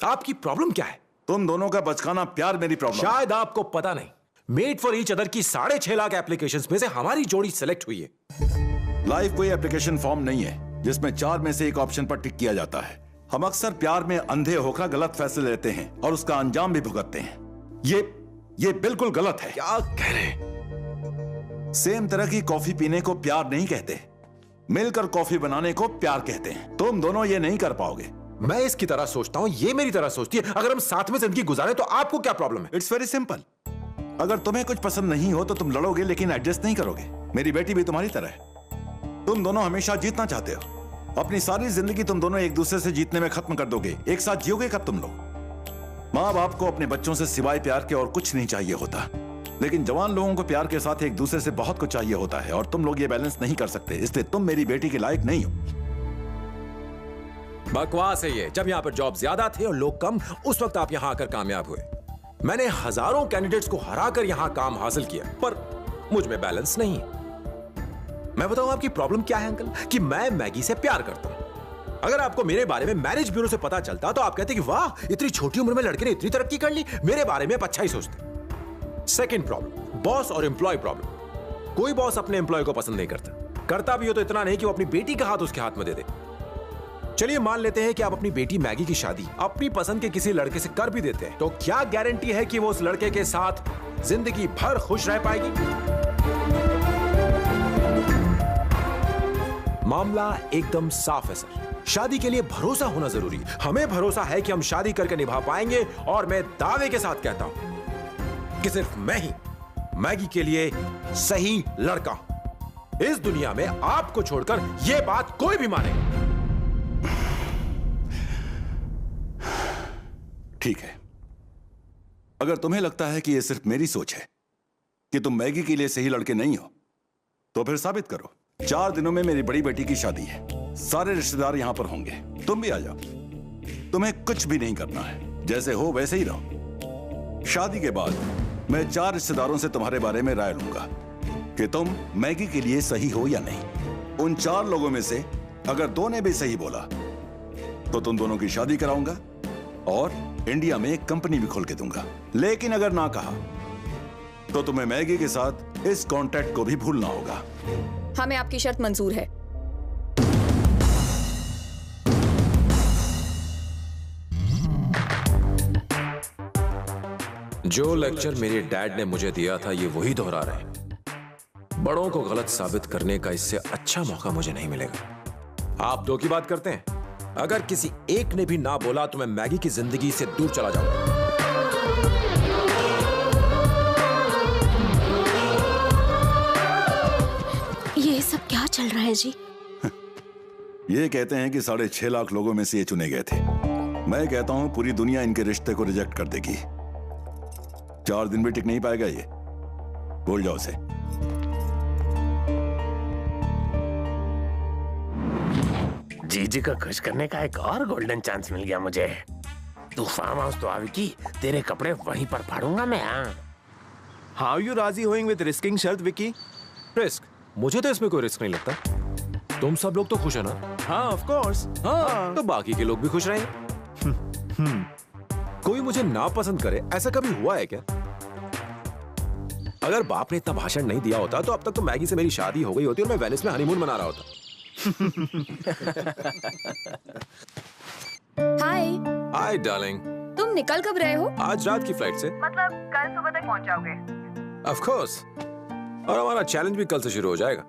आपकी प्रॉब्लम क्या है? तुम दोनों का बचकाना प्यार मेरी प्रॉब्लम। शायद आपको पता नहीं, मेड फॉर ईच अदर की 6.5 लाख एप्लीकेशंस में से हमारी जोड़ी सेलेक्ट हुई है। लाइफ कोई एप्लीकेशन फॉर्म नहीं है जिसमें 4 में से एक ऑप्शन पर टिक किया जाता है। हम अक्सर प्यार में अंधे होकर गलत फैसले लेते हैं और उसका अंजाम भी भुगतते हैं। ये बिल्कुल गलत है। क्या कह रहे हैं? सेम तरह की कॉफी पीने को प्यार नहीं कहते, मिलकर कॉफी बनाने को प्यार कहते हैं। तुम दोनों ये नहीं कर पाओगे। मैं इसकी तरह सोचता हूं, ये मेरी तरह सोचती है। अगर हम साथ में जिंदगी गुजारें तो आपको क्या प्रॉब्लम है? It's very simple. अगर तुम्हें कुछ पसंद नहीं हो तो तुम लड़ोगे लेकिन एडजस्ट नहीं करोगे। मेरी बेटी भी तुम्हारी तरह है। तुम दोनों हमेशा जीतना चाहते हो। अपनी सारी जिंदगी तुम दोनों एक दूसरे से जीतने में खत्म कर दोगे। एक साथ जियोगे कब तुम लोग? माँ बाप को अपने बच्चों से सिवाय प्यार के और कुछ नहीं चाहिए होता, लेकिन जवान लोगों को प्यार के साथ एक दूसरे से बहुत कुछ चाहिए होता है और तुम लोग ये बैलेंस नहीं कर सकते। इसलिए तुम मेरी बेटी के लायक नहीं हो। बकवास है ये। जब यहाँ पर जॉब ज्यादा थे और लोग कम, उस वक्त आप यहाँ आकर कामयाब हुए। मैंने हजारों कैंडिडेट्स को हराकर यहाँ काम हासिल किया, पर मुझ में बैलेंस नहीं है। मैं बताऊं आपकी प्रॉब्लम क्या है अंकल? कि मैं मैगी से प्यार करता हूं। अगर आपको मेरे बारे में मैरिज ब्यूरो से पता चलता तो आप कहते कि वाह, इतनी छोटी उम्र में लड़के ने इतनी तरक्की कर ली। मेरे बारे में अच्छा ही सोचते। सेकंड प्रॉब्लम, बॉस और एम्प्लॉय प्रॉब्लम। कोई बॉस अपने एम्प्लॉय को पसंद नहीं करता भी हो तो इतना नहीं कि वो अपनी बेटी का हाथ उसके हाथ में दे दे। चलिए मान लेते हैं कि आप अपनी बेटी मैगी की शादी अपनी पसंद के किसी लड़के से कर भी देते हैं, तो क्या गारंटी है कि वो उस लड़के के साथ जिंदगी भर खुश रह पाएगी? मामला एकदम साफ है सर। शादी के लिए भरोसा होना जरूरी है। हमें भरोसा है कि हम शादी करके निभा पाएंगे, और मैं दावे के साथ कहता हूं कि सिर्फ मैं ही मैगी के लिए सही लड़का हूं। इस दुनिया में आपको छोड़कर यह बात कोई भी माने। ठीक है, अगर तुम्हें लगता है कि यह सिर्फ मेरी सोच है कि तुम मैगी के लिए सही लड़के नहीं हो, तो फिर साबित करो। 4 दिनों में मेरी बड़ी बेटी की शादी है। सारे रिश्तेदार यहां पर होंगे, तुम भी आ जाओ। तुम्हें कुछ भी नहीं करना है, जैसे हो वैसे ही रहो। शादी के बाद मैं 4 रिश्तेदारों से तुम्हारे बारे में राय लूंगा कि तुम मैगी के लिए सही हो या नहीं। उन 4 लोगों में से अगर 2 ने भी सही बोला तो तुम दोनों की शादी कराऊंगा और इंडिया में एक कंपनी भी खोल के दूंगा। लेकिन अगर ना कहा तो तुम्हें मैगी के साथ इस कॉन्ट्रैक्ट को भी भूलना होगा। हमें आपकी शर्त मंजूर है। जो लेक्चर मेरे डैड ने मुझे दिया था, ये वही दोहरा रहे हैं। बड़ों को गलत साबित करने का इससे अच्छा मौका मुझे नहीं मिलेगा। आप 2 की बात करते हैं। अगर किसी एक ने भी ना बोला तो मैं मैगी की जिंदगी से दूर चला जाऊंगा। ये सब क्या चल रहा है जी? ये कहते हैं कि 6.5 लाख लोगों में से ये चुने गए थे। मैं कहता हूं पूरी दुनिया इनके रिश्ते को रिजेक्ट कर देगी। 4 दिन भी टिक नहीं पाएगा ये। भूल जाओ उसे। जीजी को खुश करने का एक और गोल्डन चांस मिल गया मुझे। तू फार्म हाउस तो आवी की, तेरे कपड़े वहीं पर फाड़ूंगा मैं। हाउ यू राजी होइंग विद रिस्किंग शर्त विकी? रिस्क? मुझे तो इसमें कोई रिस्क नहीं लगता। तुम सब लोग तो खुश है ना? हाँ ऑफ कोर्स। हाँ, तो बाकी के लोग भी खुश रहेंगे। कोई मुझे ना पसंद करे, ऐसा कभी हुआ है क्या? अगर बाप ने इतना भाषण नहीं दिया होता तो अब तक तो मैगी से मेरी शादी हो गई होती और मैं वेनिस में हनीमून मना रहा होता। हाय। Hi darling. तुम निकल कब रहे हो? आज रात की फ्लाइट से। मतलब कल सुबह तक पहुंच जाओगे? Of course. और हमारा चैलेंज भी कल से शुरू हो जाएगा।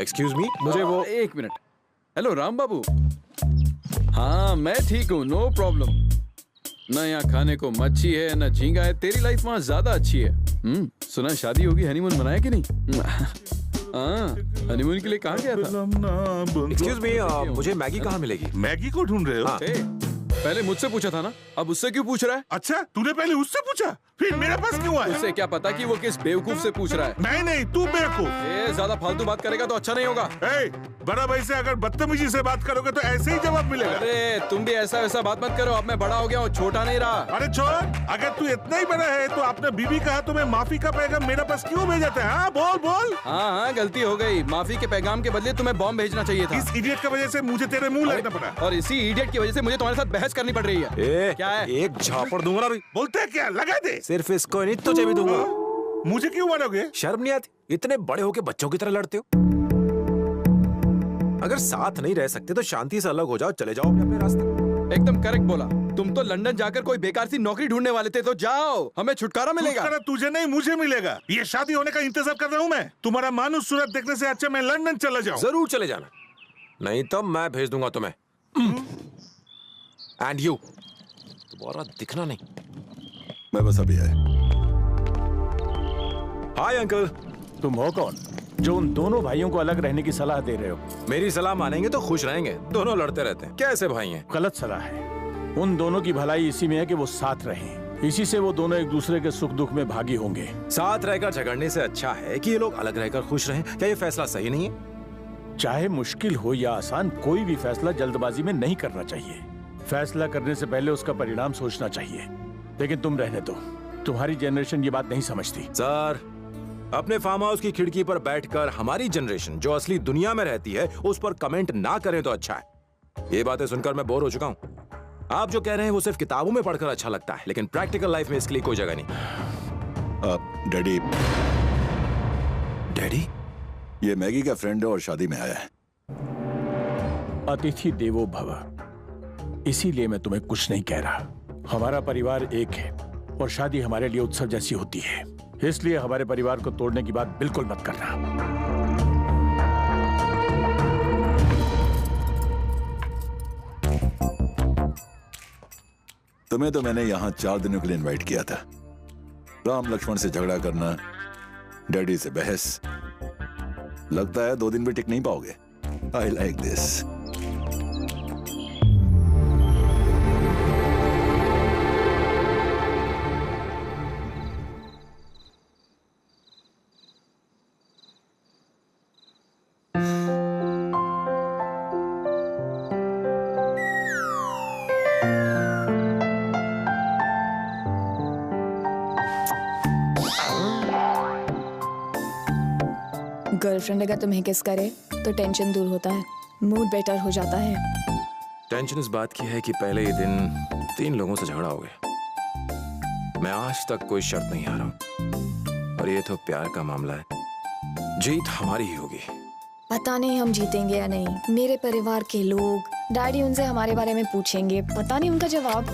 एक्सक्यूज मी, मुझे वो 1 मिनट। हेलो राम बाबू। हाँ मैं ठीक हूँ, नो प्रॉब्लम। न यहाँ खाने को मच्छी है न झींगा है। तेरी लाइफ वहाँ ज्यादा अच्छी है। सुना शादी होगी, हनीमून मनाया कि नहीं? हाँ, हनीमून के लिए कहाँ गया था? एक्सक्यूज मी, मुझे मैगी कहाँ मिलेगी? मैगी को ढूंढ रहे हो? हाँ। पहले मुझसे पूछा था ना, अब उससे क्यों पूछ रहा है? अच्छा, तूने पहले उससे पूछा? फिर मेरे पास क्यों आया? उसे क्या पता कि वो किस बेवकूफ से पूछ रहा है। मैं नहीं, तू बेवकूफ। ज्यादा फालतू बात करेगा तो अच्छा नहीं होगा। बड़ा भाई से अगर बदतमीजी से बात करोगे तो ऐसे ही जवाब मिलेगा। अरे तुम भी ऐसा वैसा बात मत करो, अब मैं बड़ा हो गया हूँ, छोटा नहीं रहा। अरे छोड़, अगर तू इतना ही बड़ा है तो आपने बीबी कहा तुम्हें माफी का पैगाम मेरे पास क्यों भेजा था? हाँ बोल बोल। हाँ, गलती हो गई। माफी के पैगाम के बदले तुम्हें बॉम्ब भेजना चाहिए था। इस इडियट की वजह से मुझे तेरे मुंह लगना पड़ा, और इसी इडियट की वजह से मुझे तुम्हारे साथ बहस करनी पड़ रही है। क्या है? एक झापड़ दूंगा ना। बोलते हैं क्या? लगा दे। सिर्फ इसको नहीं तुझे भी दूंगा। मुझे क्यों मारोगे? शर्म नहीं आती? इतने बड़े होके बच्चों की तरह लड़ते हो। अगर साथ नहीं रह सकते तो शांति से अलग हो जाओ, चले जाओ अपने रास्ते। एकदम करेक्ट बोला। तुम तो लंदन जाकर कोई बेकार सी नौकरी ढूंढने वाले थे, तो जाओ, हमें छुटकारा मिलेगा। छुटकारा तुझे नहीं मुझे मिलेगा। ये शादी होने का इंतजार कर रहा हूँ मैं। तुम्हारा मानुस सूरत देखने से अच्छा मैं लंदन चला जाऊँ। जरूर चले जाना, नहीं तो मैं भेज दूंगा तुम्हें। एंड यू दोबारा दिखना नहीं। मैं बस अभी आया। Hi uncle. तुम हो कौन जो उन दोनों भाइयों को अलग रहने की सलाह दे रहे हो? मेरी सलाह मानेंगे तो खुश रहेंगे। दोनों लड़ते रहते हैं, कैसे भाई हैं? गलत सलाह है। उन दोनों की भलाई इसी में है कि वो साथ रहें। इसी से वो दोनों एक दूसरे के सुख दुख में भागी होंगे। साथ रहकर झगड़ने से अच्छा है कि ये लोग अलग रहकर खुश रहें। क्या ये फैसला सही नहीं है? चाहे मुश्किल हो या आसान, कोई भी फैसला जल्दबाजी में नहीं करना चाहिए। फैसला करने से पहले उसका परिणाम सोचना चाहिए। लेकिन तुम रहने दो, तुम्हारी जनरेशन ये बात नहीं समझती। सर, अपने फार्म हाउस की खिड़की पर बैठकर हमारी जनरेशन जो असली दुनिया में रहती है उस पर कमेंट ना करें तो अच्छा है। ये बातें सुनकर मैं बोर हो चुका हूं। आप जो कह रहे हैं वो सिर्फ किताबों में पढ़कर अच्छा लगता है, लेकिन प्रैक्टिकल लाइफ में इसके लिए कोई जगह नहीं। डैडी। डैडी? ये मैगी का फ्रेंड है और शादी में आया है। अतिथि देवो भव, इसीलिए मैं तुम्हें कुछ नहीं कह रहा। हमारा परिवार एक है और शादी हमारे लिए उत्सव जैसी होती है, इसलिए हमारे परिवार को तोड़ने की बात बिल्कुल मत करना। तुम्हें तो मैंने यहाँ 4 दिनों के लिए इनवाइट किया था। राम लक्ष्मण से झगड़ा करना, डैडी से बहस, लगता है 2 दिन भी टिक नहीं पाओगे। I like this. गर्लफ्रेंड अगर तुम्हें किस करे तो टेंशन दूर होता है, मूड बेटर हो जाता है। टेंशन इस बात की है कि पहले ही दिन 3 लोगों से झगड़ा हो गया। मैं आज तक कोई शर्त नहीं हारा हूं, और ये तो प्यार का मामला है। जीत हमारी ही होगी। पता नहीं हम जीतेंगे या नहीं। मेरे परिवार के लोग, डैडी उनसे हमारे बारे में पूछेंगे, पता नहीं उनका जवाब।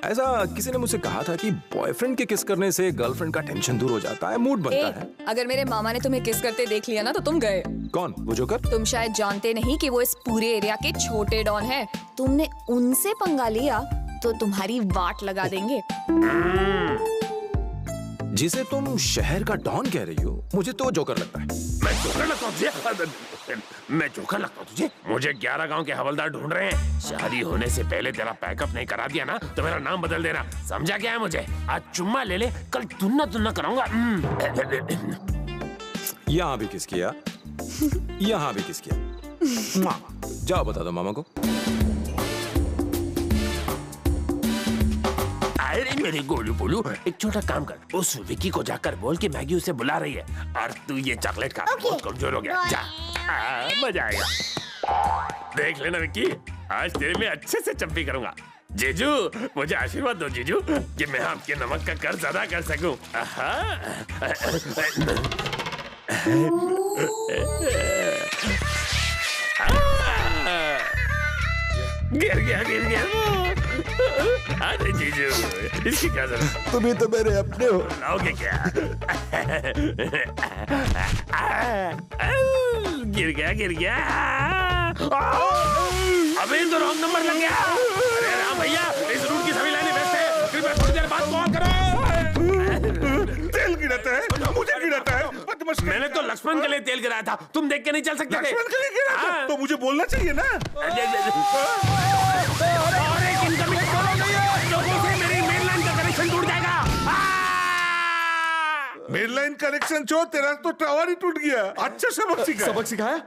ऐसा किसी ने मुझसे कहा था कि बॉयफ्रेंड के किस करने से गर्लफ्रेंड का टेंशन दूर हो जाता है, मूड बनता है। अगर मेरे मामा ने तुम्हें किस करते देख लिया ना तो तुम गए। कौन? वो जोकर? तुम शायद जानते नहीं कि वो इस पूरे एरिया के छोटे डॉन हैं। तुमने उनसे पंगा लिया तो तुम्हारी वाट लगा देंगे। जिसे तुम शहर का डॉन कह रही हो, मुझे तो जोकर लगता है। मैं जोकर लगता हूँ तुझे? मैं जोकर लगता हूँ तुझे? मुझे 11 गांव के हवलदार ढूंढ रहे हैं। शादी होने से पहले तेरा पैकअप नहीं करा दिया ना तो मेरा नाम बदल देना, समझा क्या है? मुझे आज चुम्मा ले ले, कल तुन्ना तुन्ना कराऊंगा। यहाँ भी किस किया, यहाँ भी किस किया। जाओ बता दो मामा को। अरे मेरे गोलू बोलू, एक छोटा काम कर, उस विकी को जाकर बोल कि मैगी उसे बुला रही है और तू ये चॉकलेट खा। बहुत कमजोर हो गया, जा। मजा आएगा। देख लेना विकी, आज तेरे में अच्छे से चंपी करूंगा। जीजू, मुझे आशीर्वाद दो जीजू कि मैं आपके नमक का कर्ज अदा कर सकूं। गिर गया। अरे जीजू, इसकी क्या जरूरत? तुम ही तो मेरे अपने हो। लाओगे क्या? गिर गया। अबे तो रॉन्ग नंबर लग गया। अरे राम भैया, इस रूट की सभी लाइनें व्यस्त है, कृपया थोड़ी देर बाद कॉल करो। तेल गिराता है, मुझे गिराता है। मैंने तो लक्ष्मण के लिए तेल गिराया था, तुम देख के नहीं चल सकते थे? लक्ष्मण के लिए गिराया था तो मुझे बोलना चाहिए ना। और एक इनकमिंग कॉल लोगों से मेरी मेन लाइन का लैंडलाइन कनेक्शन छोड़, तेरा तो टावर ही टूट गया। अच्छा सबक सिखाया। सबक सिखाया?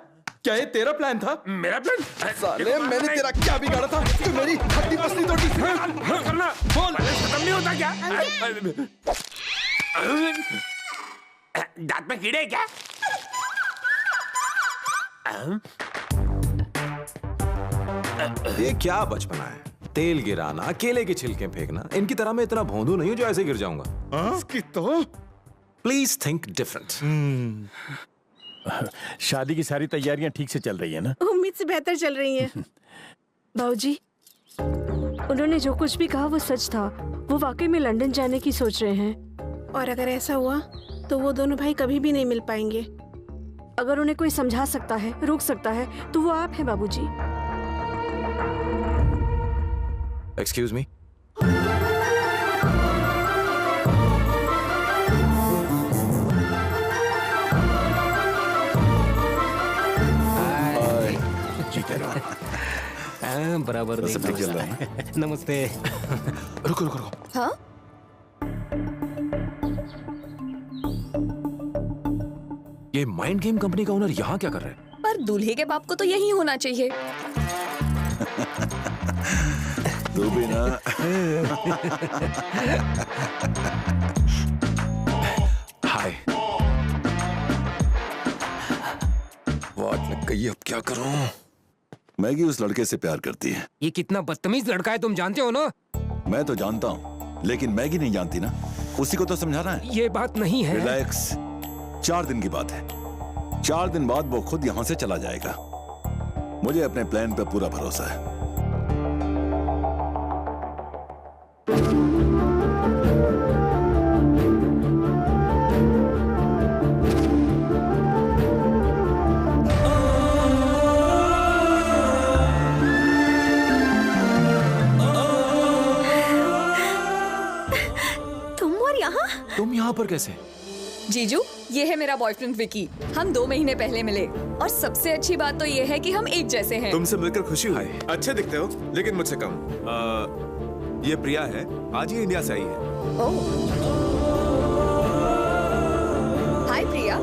क्या ये तेरा प्लान था? मेरा प्लान? साले मैंने तेरा क्या बिगाड़ा था? तू मेरी हड्डी पसली तोड़ी। करना बोल। खत्म नहीं होता क्या? दांत में कीड़े हैं क्या? ये क्या बचपना है? तेल गिराना, केले के छिलके फेंकना। इनकी तरह मैं इतना भोंदू नहीं हूं जो ऐसे गिर जाऊंगा। इसकी तो प्लीज थिंक डिफरेंट। शादी की सारी तैयारियां ठीक से चल रही है ना? उम्मीद से बेहतर चल रही हैं। बाबूजी, उन्होंने जो कुछ भी कहा वो सच था। वो वाकई में लंदन जाने की सोच रहे हैं। और अगर ऐसा हुआ तो वो दोनों भाई कभी भी नहीं मिल पाएंगे। अगर उन्हें कोई समझा सकता है, रोक सकता है, तो वो आप हैं बाबूजी। Excuse me. बराबर सब ठीक चल रहा है? नमस्ते। रुको रुको रुको। हाँ? ये माइंड गेम कंपनी का ओनर यहाँ क्या कर रहा है? पर दूल्हे के बाप को तो यही होना चाहिए। तू भी ना। हाय। वाट लग गई, अब क्या करूं? मैगी उस लड़के से प्यार करती है। ये कितना बदतमीज लड़का है, तुम जानते हो ना? मैं तो जानता हूँ, लेकिन मैगी नहीं जानती ना। उसी को तो समझाना है। ये बात नहीं है। रिलैक्स। 4 दिन की बात है। 4 दिन बाद वो खुद यहाँ से चला जाएगा। मुझे अपने प्लान पे पूरा भरोसा है। तुम यहाँ पर कैसे? जीजू, ये है मेरा बॉयफ्रेंड विकी। हम 2 महीने पहले मिले और सबसे अच्छी बात तो ये है कि हम एक जैसे हैं। तुमसे मिलकर खुशी हुई। अच्छे दिखते हो, लेकिन मुझसे कम। ये प्रिया है, आज ही इंडिया से आई है। ओह। हाय प्रिया।